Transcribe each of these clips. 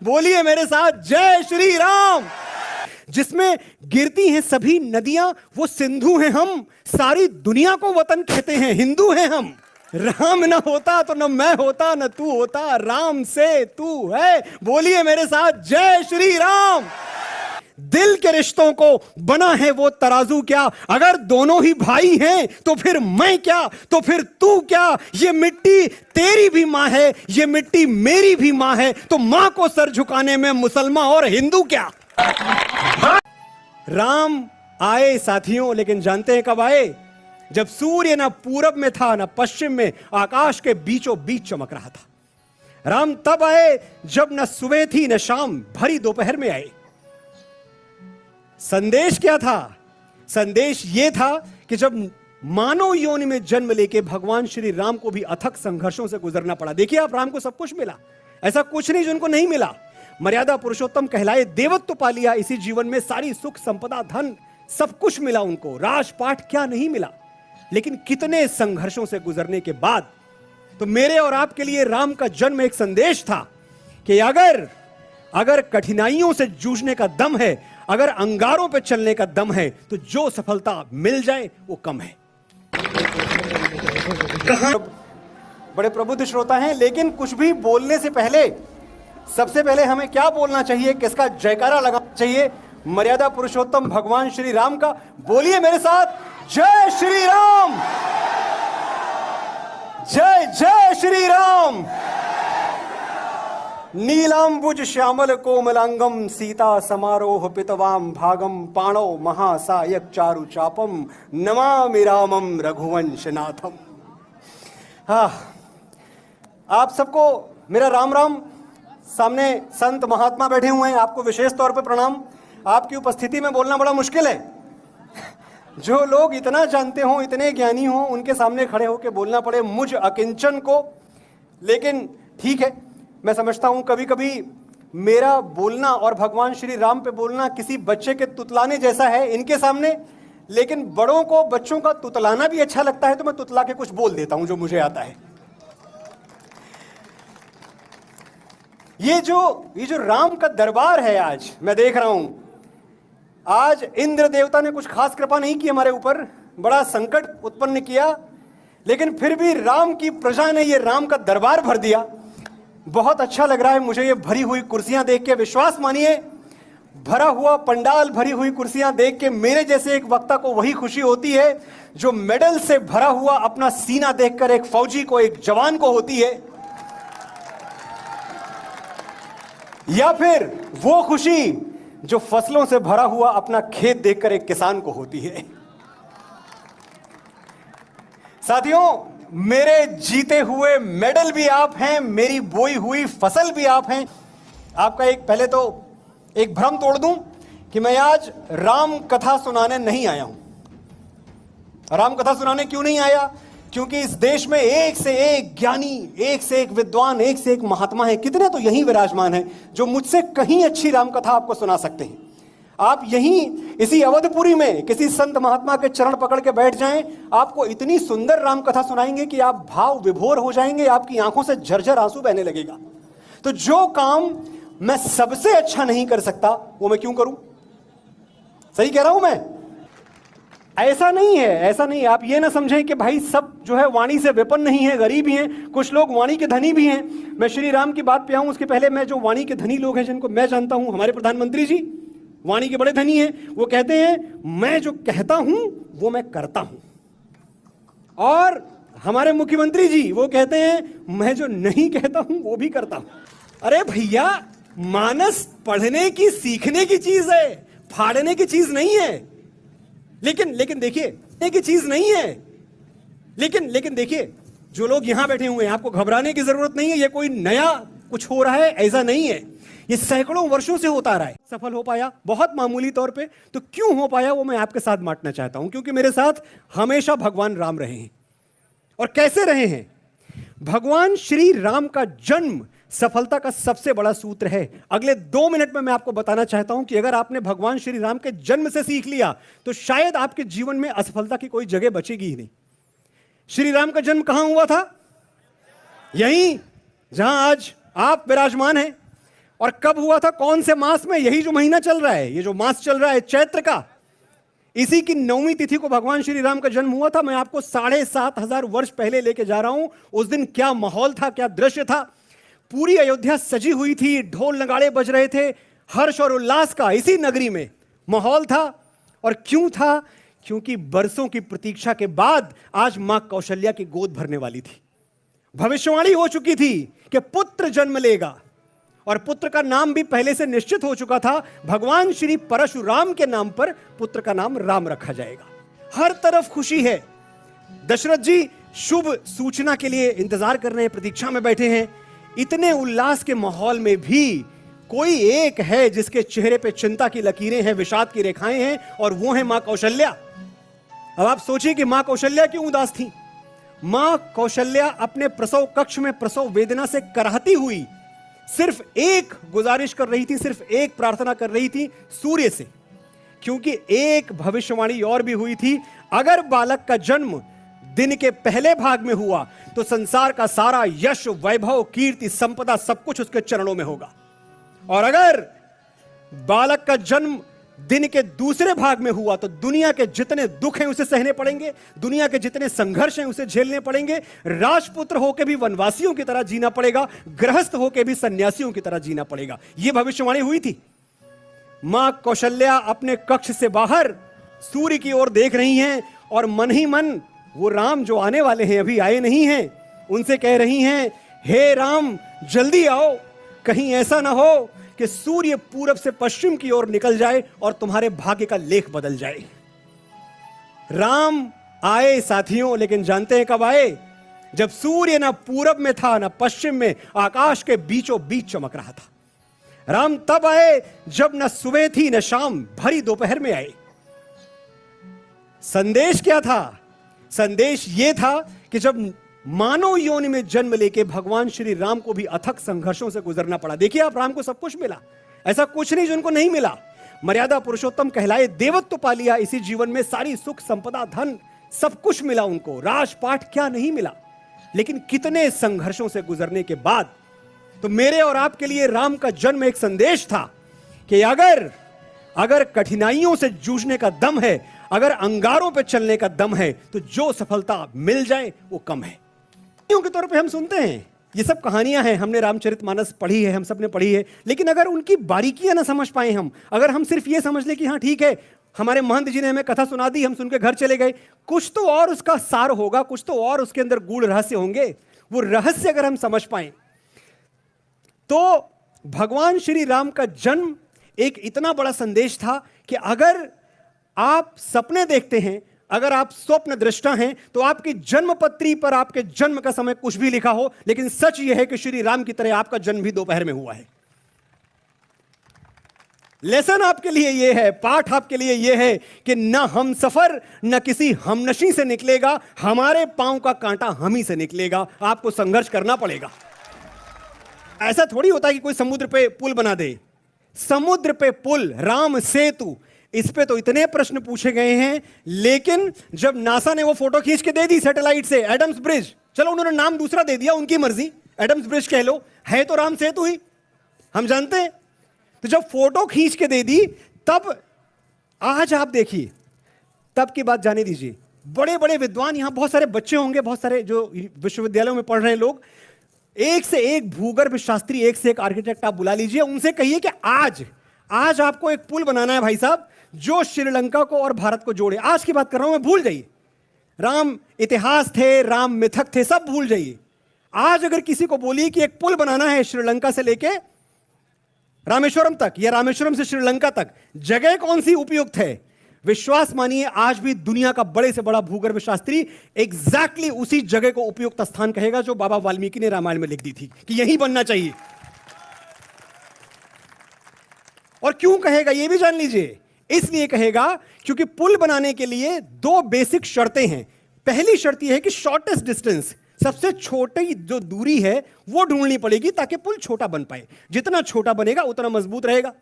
बोलिए मेरे साथ, जय श्री राम। जिसमें गिरती हैं सभी नदियां वो सिंधु हैं हम, सारी दुनिया को वतन कहते हैं हिंदू हैं हम। राम न होता तो न मैं होता न तू होता, राम से तू है। बोलिए मेरे साथ, जय श्री राम। दिल के रिश्तों को बना है वो तराजू क्या, अगर दोनों ही भाई हैं तो फिर मैं क्या, तो फिर तू क्या। ये मिट्टी तेरी भी मां है, ये मिट्टी मेरी भी मां है, तो मां को सर झुकाने में मुसलमान और हिंदू क्या। राम आए साथियों, लेकिन जानते हैं कब आए? जब सूर्य ना पूरब में था ना पश्चिम में, आकाश के बीचों बीच चमक रहा था। राम तब आए जब न सुबह थी न शाम, भरी दोपहर में आए। संदेश क्या था? संदेश यह था कि जब मानव योनि में जन्म लेके भगवान श्री राम को भी अथक संघर्षों से गुजरना पड़ा। देखिए, आप राम को सब कुछ मिला, ऐसा कुछ नहीं जो उनको नहीं मिला। मर्यादा पुरुषोत्तम कहलाए, देवत्व पा लिया इसी जीवन में, सारी सुख संपदा धन सब कुछ मिला उनको, राजपाट क्या नहीं मिला। लेकिन कितने संघर्षों से गुजरने के बाद तो मेरे और आपके लिए राम का जन्म एक संदेश था कि अगर कठिनाइयों से जूझने का दम है, अगर अंगारों पे चलने का दम है, तो जो सफलता मिल जाए वो कम है। बड़े प्रबुद्ध श्रोता हैं, लेकिन कुछ भी बोलने से पहले सबसे पहले हमें क्या बोलना चाहिए, किसका जयकारा लगाना चाहिए? मर्यादा पुरुषोत्तम भगवान श्री राम का। बोलिए मेरे साथ, जय श्री राम, जय जय श्री राम। नीलांबुज श्यामल कोमलांगम, सीता समारोह पितवाम भागम, पाणौ महासायक चारु चापम, नमामि रामम रघुवंशनाथम। आप सबको मेरा राम राम। सामने संत महात्मा बैठे हुए हैं, आपको विशेष तौर पे प्रणाम। आपकी उपस्थिति में बोलना बड़ा मुश्किल है। जो लोग इतना जानते हों, इतने ज्ञानी हों, उनके सामने खड़े होकर बोलना पड़े मुझ अकिंचन को। लेकिन ठीक है, मैं समझता हूं कभी कभी मेरा बोलना और भगवान श्री राम पे बोलना किसी बच्चे के तुतलाने जैसा है इनके सामने। लेकिन बड़ों को बच्चों का तुतलाना भी अच्छा लगता है, तो मैं तुतला के कुछ बोल देता हूं जो मुझे आता है। ये जो राम का दरबार है, आज मैं देख रहा हूं, आज इंद्र देवता ने कुछ खास कृपा नहीं की हमारे ऊपर, बड़ा संकट उत्पन्न किया, लेकिन फिर भी राम की प्रजा ने ये राम का दरबार भर दिया। बहुत अच्छा लग रहा है मुझे ये भरी हुई कुर्सियां देख के। विश्वास मानिए, भरा हुआ पंडाल, भरी हुई कुर्सियां देख के मेरे जैसे एक वक्ता को वही खुशी होती है जो मेडल से भरा हुआ अपना सीना देखकर एक फौजी को, एक जवान को होती है, या फिर वो खुशी जो फसलों से भरा हुआ अपना खेत देखकर एक किसान को होती है। साथियों, मेरे जीते हुए मेडल भी आप हैं, मेरी बोई हुई फसल भी आप हैं। आपका पहले तो एक भ्रम तोड़ दूं कि मैं आज राम कथा सुनाने नहीं आया हूं। राम कथा सुनाने क्यों नहीं आया? क्योंकि इस देश में एक से एक ज्ञानी, एक से एक विद्वान, एक से एक महात्मा है। कितने तो यहीं विराजमान हैं जो मुझसे कहीं अच्छी राम कथा आपको सुना सकते हैं। आप यहीं इसी अवधपुरी में किसी संत महात्मा के चरण पकड़ के बैठ जाएं, आपको इतनी सुंदर राम कथा सुनाएंगे कि आप भाव विभोर हो जाएंगे, आपकी आंखों से झरझर आंसू बहने लगेगा। तो जो काम मैं सबसे अच्छा नहीं कर सकता वो मैं क्यों करूं? सही कह रहा हूं मैं? ऐसा नहीं है, ऐसा नहीं है। आप ये ना समझें कि भाई सब जो है वाणी से विपन्न नहीं है, गरीब ही हैं, कुछ लोग वाणी के धनी भी हैं। मैं श्री राम की बात पे आऊं उसके पहले मैं जो वाणी के धनी लोग हैं जिनको मैं जानता हूं, हमारे प्रधानमंत्री जी वाणी के बड़े धनी हैं। वो कहते हैं मैं जो कहता हूं वो मैं करता हूं। और हमारे मुख्यमंत्री जी वो कहते हैं मैं जो नहीं कहता हूं वो भी करता हूं। अरे भैया, मानस पढ़ने की, सीखने की चीज है, फाड़ने की चीज नहीं है। लेकिन देखिए, एक चीज नहीं है। लेकिन देखिए, जो लोग यहां बैठे हुए हैं, आपको घबराने की जरूरत नहीं है। ये कोई नया कुछ हो रहा है, ऐसा नहीं है। ये सैकड़ों वर्षों से होता रहा है। सफल हो पाया बहुत मामूली तौर पे, तो क्यों हो पाया वो मैं आपके साथ बांटना चाहता हूं। क्योंकि मेरे साथ हमेशा भगवान राम रहे हैं। और कैसे रहे हैं? भगवान श्री राम का जन्म सफलता का सबसे बड़ा सूत्र है। अगले 2 मिनट में मैं आपको बताना चाहता हूं कि अगर आपने भगवान श्री राम के जन्म से सीख लिया तो शायद आपके जीवन में असफलता की कोई जगह बचेगी ही नहीं। श्री राम का जन्म कहां हुआ था? यहीं जहां आज आप विराजमान हैं। और कब हुआ था, कौन से मास में? यही जो महीना चल रहा है, ये जो मास चल रहा है चैत्र का, इसी की 9वीं तिथि को भगवान श्री राम का जन्म हुआ था। मैं आपको 7,500 वर्ष पहले लेके जा रहा हूं। उस दिन क्या माहौल था, क्या दृश्य था। पूरी अयोध्या सजी हुई थी, ढोल नगाड़े बज रहे थे, हर्ष और उल्लास का इसी नगरी में माहौल था। और क्यों था? क्योंकि बरसों की प्रतीक्षा के बाद आज मां कौशल्या की गोद भरने वाली थी। भविष्यवाणी हो चुकी थी कि पुत्र जन्म लेगा, और पुत्र का नाम भी पहले से निश्चित हो चुका था। भगवान श्री परशुराम के नाम पर पुत्र का नाम राम रखा जाएगा। हर तरफ खुशी है। दशरथ जी शुभ सूचना के लिए इंतजार कर रहे हैं, प्रतीक्षा में बैठे हैं। इतने उल्लास के माहौल में भी कोई एक है जिसके चेहरे पे चिंता की लकीरें हैं, विषाद की रेखाएं हैं, और वो है मां कौशल्या। अब आप सोचिए कि मां कौशल्या क्यों उदास थी। मां कौशल्या अपने प्रसव कक्ष में प्रसव वेदना से कराहती हुई सिर्फ एक गुजारिश कर रही थी, सिर्फ एक प्रार्थना कर रही थी, सूर्य से। क्योंकि एक भविष्यवाणी और भी हुई थी, अगर बालक का जन्म दिन के पहले भाग में हुआ तो संसार का सारा यश, वैभव, कीर्ति, संपदा सब कुछ उसके चरणों में होगा। और अगर बालक का जन्म दिन के दूसरे भाग में हुआ तो दुनिया के जितने दुख हैं उसे सहने पड़ेंगे, दुनिया के जितने संघर्ष हैं उसे झेलने पड़ेंगे। राजपुत्र होकर भी वनवासियों की तरह जीना पड़ेगा, गृहस्थ होकर भी सन्यासियों की तरह जीना पड़ेगा। यह भविष्यवाणी हुई थी। मां कौशल्या अपने कक्ष से बाहर सूर्य की ओर देख रही हैं और मन ही मन वो राम जो आने वाले हैं, अभी आए नहीं हैं, उनसे कह रही हैं, हे राम जल्दी आओ, कहीं ऐसा ना हो कि सूर्य पूरब से पश्चिम की ओर निकल जाए और तुम्हारे भाग्य का लेख बदल जाए। राम आए साथियों, लेकिन जानते हैं कब आए? जब सूर्य ना पूरब में था ना पश्चिम में, आकाश के बीचों बीच चमक रहा था। राम तब आए जब न सुबह थी न शाम, भरी दोपहर में आए। संदेश क्या था? संदेश यह था कि जब मानव योनि में जन्म लेके भगवान श्री राम को भी अथक संघर्षों से गुजरना पड़ा। देखिए, आप राम को सब कुछ मिला, ऐसा कुछ नहीं जो उनको नहीं मिला। मर्यादा पुरुषोत्तम कहलाए, देवत्व पा लिया इसी जीवन में, सारी सुख संपदा धन सब कुछ मिला उनको, राजपाट क्या नहीं मिला। लेकिन कितने संघर्षों से गुजरने के बाद तो मेरे और आपके लिए राम का जन्म एक संदेश था कि अगर कठिनाइयों से जूझने का दम है, अगर अंगारों पे चलने का दम है, तो जो सफलता मिल जाए वो कम है। के तौर पे हम सुनते हैं, ये सब कहानियां हैं, हमने रामचरितमानस पढ़ी है, हम सब ने पढ़ी है, लेकिन अगर उनकी बारीकियां ना समझ पाए हम, अगर हम सिर्फ ये समझ ले कि हाँ ठीक है, हमारे महंत जी ने हमें कथा सुना दी, हम सुन के घर चले गए, कुछ तो और उसका सार होगा, कुछ तो और उसके अंदर गूढ़ रहस्य होंगे। वो रहस्य अगर हम समझ पाए तो भगवान श्री राम का जन्म एक इतना बड़ा संदेश था कि अगर आप सपने देखते हैं, अगर आप स्वप्न दृष्टा हैं, तो आपकी जन्मपत्री पर आपके जन्म का समय कुछ भी लिखा हो, लेकिन सच यह है कि श्री राम की तरह आपका जन्म भी दोपहर में हुआ है। लेसन आपके लिए यह है, पाठ आपके लिए यह है कि न हम सफर न किसी हमनशी से निकलेगा, हमारे पांव का कांटा हम ही से निकलेगा। आपको संघर्ष करना पड़ेगा। ऐसा थोड़ी होता है कि कोई समुद्र पे पुल बना दे। समुद्र पे पुल, राम सेतु, इस पे तो इतने प्रश्न पूछे गए हैं, लेकिन जब नासा ने वो फोटो खींच के दे दी सैटेलाइट से, एडम्स ब्रिज, चलो उन्होंने नाम दूसरा दे दिया, उनकी मर्जी, एडम्स ब्रिज कह लो, है तो राम सेतु ही, हम जानते हैं। तो जब फोटो खींच के दे दी, तब आज आप देखिए, तब की बात जाने दीजिए। बड़े बड़े विद्वान, यहां बहुत सारे बच्चे होंगे, बहुत सारे जो विश्वविद्यालयों में पढ़ रहे हैं लोग, एक से एक भूगर्भ शास्त्री, एक से एक आर्किटेक्ट आप बुला लीजिए, उनसे कहिए कि आज आपको एक पुल बनाना है भाई साहब, जो श्रीलंका को और भारत को जोड़े। आज की बात कर रहा हूं मैं, भूल जाइए, राम इतिहास थे, राम मिथक थे, सब भूल जाइए। आज अगर किसी को बोलिए कि एक पुल बनाना है श्रीलंका से लेके रामेश्वरम तक या रामेश्वरम से श्रीलंका तक, जगह कौन सी उपयुक्त है, विश्वास मानिए आज भी दुनिया का बड़े से बड़ा भूगर्भ शास्त्री एग्जैक्टली उसी जगह को उपयुक्त स्थान कहेगा जो बाबा वाल्मीकि ने रामायण में लिख दी थी कि यही बनना चाहिए। और क्यों कहेगा यह भी जान लीजिए, इसलिए कहेगा क्योंकि पुल बनाने के लिए दो बेसिक शर्तें हैं। पहली शर्त यह है कि शॉर्टेस्ट डिस्टेंस, सबसे छोटी जो दूरी है वो ढूंढनी पड़ेगी ताकि पुल छोटा बन पाए। जितना छोटा बनेगा उतना मजबूत रहेगा।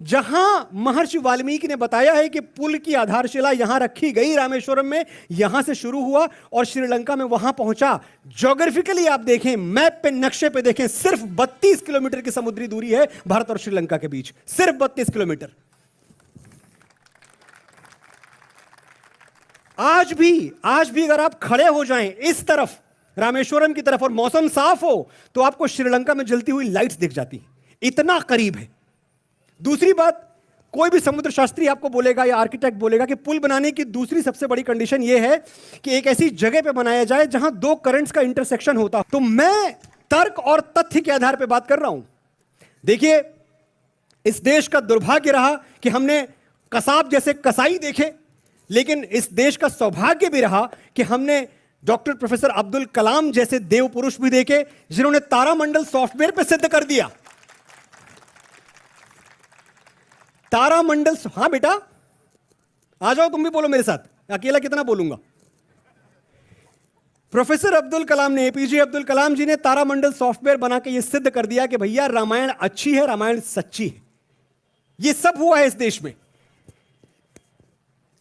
जहां महर्षि वाल्मीकि ने बताया है कि पुल की आधारशिला यहां रखी गई रामेश्वरम में, यहां से शुरू हुआ और श्रीलंका में वहां पहुंचा। ज्योग्राफिकली आप देखें, मैप पे, नक्शे पे देखें, सिर्फ 32 किलोमीटर की समुद्री दूरी है भारत और श्रीलंका के बीच, सिर्फ 32 किलोमीटर। आज भी अगर आप खड़े हो जाएं इस तरफ, रामेश्वरम की तरफ, और मौसम साफ हो, तो आपको श्रीलंका में जलती हुई लाइट्स दिख जाती, इतना करीब है। दूसरी बात, कोई भी समुद्र शास्त्री आपको बोलेगा या आर्किटेक्ट बोलेगा कि पुल बनाने की दूसरी सबसे बड़ी कंडीशन यह है कि एक ऐसी जगह पे बनाया जाए जहां दो करंट्स का इंटरसेक्शन होता। तो मैं तर्क और तथ्य के आधार पे बात कर रहा हूं। देखिए, इस देश का दुर्भाग्य रहा कि हमने कसाब जैसे कसाई देखे, लेकिन इस देश का सौभाग्य भी रहा कि हमने डॉक्टर प्रोफेसर अब्दुल कलाम जैसे देव पुरुष भी देखे, जिन्होंने तारामंडल सॉफ्टवेयर पे सिद्ध कर दिया। तारामंडल, हां बेटा आ जाओ, तुम भी बोलो मेरे साथ, अकेला कितना बोलूंगा। प्रोफेसर अब्दुल कलाम ने, एपीजे अब्दुल कलाम जी ने तारामंडल सॉफ्टवेयर बना के यह सिद्ध कर दिया कि भैया रामायण अच्छी है, रामायण सच्ची है। यह सब हुआ है इस देश में।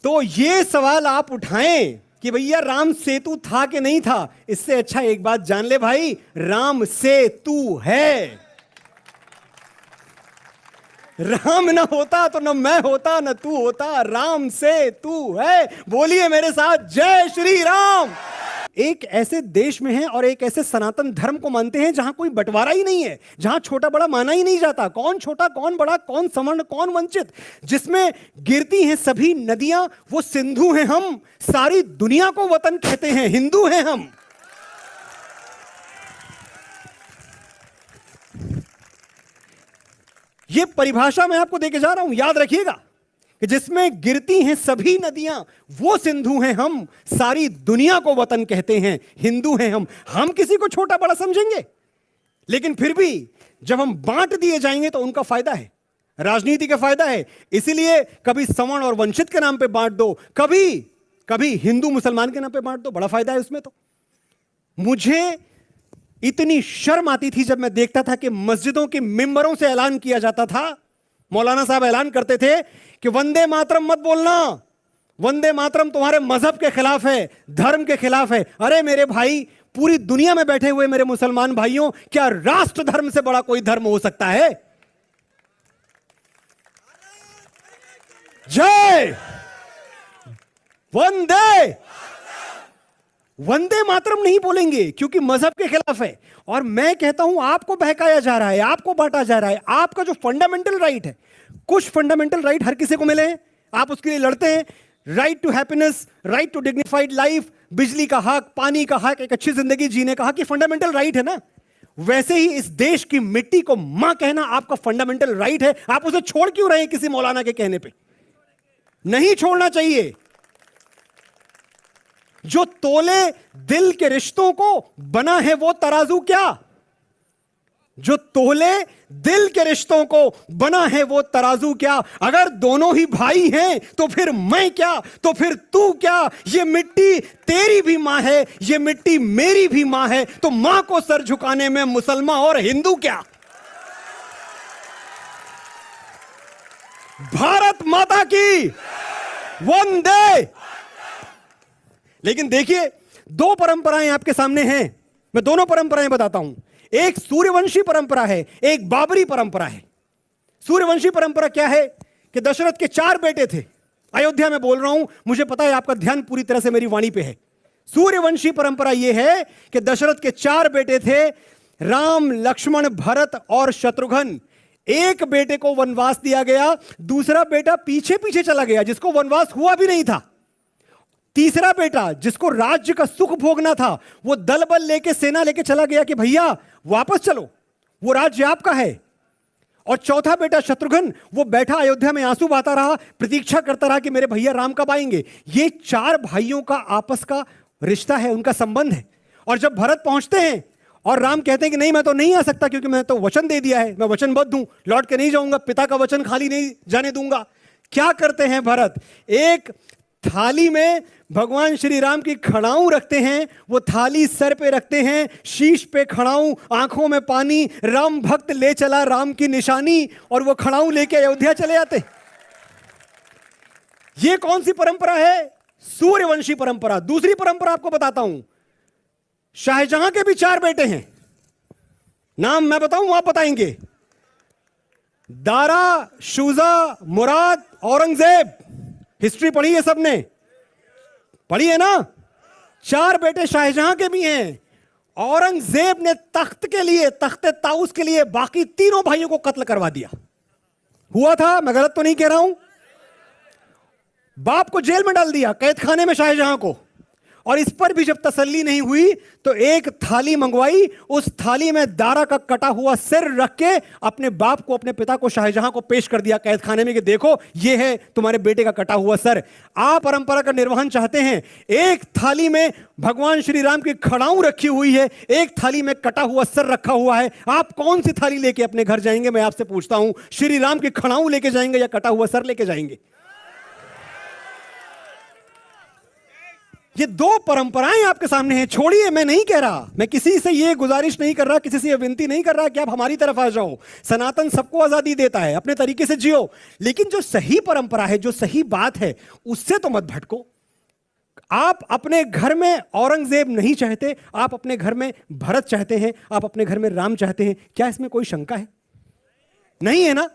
तो यह सवाल आप उठाएं कि भैया राम सेतु था कि नहीं था, इससे अच्छा एक बात जान ले भाई, राम सेतु है। राम ना होता तो न मैं होता न तू होता, राम से तू है। बोलिए मेरे साथ, जय श्री राम। एक ऐसे देश में है और एक ऐसे सनातन धर्म को मानते हैं जहां कोई बंटवारा ही नहीं है, जहां छोटा बड़ा माना ही नहीं जाता, कौन छोटा कौन बड़ा, कौन सवर्ण कौन वंचित, जिसमें गिरती हैं सभी नदियां, वो सिंधु हैं हम, सारी दुनिया को वतन कहते हैं, हिंदू हैं हम। ये परिभाषा मैं आपको देके जा रहा हूं, याद रखिएगा, कि जिसमें गिरती हैं सभी नदियां, वो सिंधु हैं हम, सारी दुनिया को वतन कहते हैं, हिंदू हैं हम। हम किसी को छोटा बड़ा समझेंगे, लेकिन फिर भी जब हम बांट दिए जाएंगे तो उनका फायदा है, राजनीति का फायदा है। इसीलिए कभी सवर्ण और वंचित के नाम पे बांट दो, कभी हिंदू मुसलमान के नाम पे बांट दो, बड़ा फायदा है उसमें। तो मुझे इतनी शर्म आती थी जब मैं देखता था कि मस्जिदों के मिंबरों से ऐलान किया जाता था, मौलाना साहब ऐलान करते थे कि वंदे मातरम मत बोलना, वंदे मातरम तुम्हारे मजहब के खिलाफ है, धर्म के खिलाफ है। अरे मेरे भाई, पूरी दुनिया में बैठे हुए मेरे मुसलमान भाइयों, क्या राष्ट्र धर्म से बड़ा कोई धर्म हो सकता है? जय वंदे, वंदे मातरम नहीं बोलेंगे क्योंकि मजहब के खिलाफ है। और मैं कहता हूं आपको बहकाया जा रहा है, आपको बांटा जा रहा है। आपका जो फंडामेंटल राइट है, कुछ फंडामेंटल राइट हर किसी को मिले हैं, आप उसके लिए लड़ते हैं, right to happiness, right to dignified life, बिजली का हक, पानी का हक, एक अच्छी जिंदगी जीने का हक, ये फंडामेंटल राइट है ना। वैसे ही इस देश की मिट्टी को मां कहना आपका फंडामेंटल राइट है। आप उसे छोड़ क्यों रहे हैं किसी मौलाना के कहने पे? नहीं छोड़ना चाहिए। जो तोले दिल के रिश्तों को बना है वो तराजू क्या? जो तोले दिल के रिश्तों को बना है वो तराजू क्या? अगर दोनों ही भाई हैं तो फिर मैं क्या, तो फिर तू क्या? ये मिट्टी तेरी भी मां है, ये मिट्टी मेरी भी मां है, तो मां को सर झुकाने में मुसलमान और हिंदू क्या? भारत माता की वंदे। लेकिन देखिए, दो परंपराएं आपके सामने हैं, मैं दोनों परंपराएं बताता हूं। एक सूर्यवंशी परंपरा है, एक बाबरी परंपरा है। सूर्यवंशी परंपरा क्या है कि दशरथ के 4 बेटे थे। अयोध्या में बोल रहा हूं, मुझे पता है आपका ध्यान पूरी तरह से मेरी वाणी पे है। सूर्यवंशी परंपरा यह है कि दशरथ के 4 बेटे थे, राम, लक्ष्मण, भरत और शत्रुघ्न। एक बेटे को वनवास दिया गया, दूसरा बेटा पीछे पीछे चला गया जिसको वनवास हुआ भी नहीं था। तीसरा बेटा जिसको राज्य का सुख भोगना था, वो दल बल लेके, सेना लेके चला गया कि भैया वापस चलो, वो राज्य आपका है। और चौथा बेटा शत्रुघ्न, वो बैठा अयोध्या में आंसू बहाता रहा, प्रतीक्षा करता रहा कि मेरे भैया राम कब आएंगे। ये 4 भाइयों का आपस का रिश्ता है, उनका संबंध है। और जब भरत पहुंचते हैं और राम कहते हैं कि नहीं, मैं तो नहीं आ सकता क्योंकि मैं तो वचन दे दिया है, मैं वचनबद्ध हूं, लौट के नहीं जाऊंगा, पिता का वचन खाली नहीं जाने दूंगा। क्या करते हैं भरत? एक थाली में भगवान श्री राम की खड़ाऊं रखते हैं, वो थाली सर पे रखते हैं, शीश पे खड़ाऊं, आंखों में पानी, राम भक्त ले चला राम की निशानी, और वो खड़ाऊं लेके अयोध्या चले जाते। ये कौन सी परंपरा है? सूर्यवंशी परंपरा। दूसरी परंपरा आपको बताता हूं। शाहजहां के भी 4 बेटे हैं, नाम मैं बताऊं आप बताएंगे। दारा, शुजा, मुराद, औरंगजेब। हिस्ट्री पढ़ी है सबने? पढ़ी है ना? 4 बेटे शाहजहां के भी हैं। औरंगजेब ने तख्त के लिए, तख्ते ताउस के लिए बाकी तीनों भाइयों को कत्ल करवा दिया। हुआ था, मैं गलत तो नहीं कह रहा हूं? बाप को जेल में डाल दिया, कैद खाने में शाहजहां को। और इस पर भी जब तसल्ली नहीं हुई तो एक थाली मंगवाई, उस थाली में दारा का कटा हुआ सिर रख के अपने बाप को, अपने पिता को, शाहजहां को पेश कर दिया कैद खाने में कि देखो ये है तुम्हारे बेटे का कटा हुआ सर। आप परंपरा का निर्वहन चाहते हैं, एक थाली में भगवान श्री राम की खड़ाऊं रखी हुई है, एक थाली में कटा हुआ सर रखा हुआ है। आप कौन सी थाली लेके अपने घर जाएंगे? मैं आपसे पूछता हूं, श्री राम की खड़ाऊं लेके जाएंगे या कटा हुआ सर लेके जाएंगे? ये 2 परंपराएं आपके सामने हैं। छोड़िए, मैं नहीं कह रहा, मैं किसी से ये गुजारिश नहीं कर रहा, किसी से ये विनती नहीं कर रहा कि आप हमारी तरफ आ जाओ। सनातन सबको आजादी देता है, अपने तरीके से जियो, लेकिन जो सही परंपरा है, जो सही बात है, उससे तो मत भटको। आप अपने घर में औरंगजेब नहीं चाहते, आप अपने घर में भरत चाहते हैं, आप अपने घर में राम चाहते हैं। क्या इसमें कोई शंका है? नहीं है ना?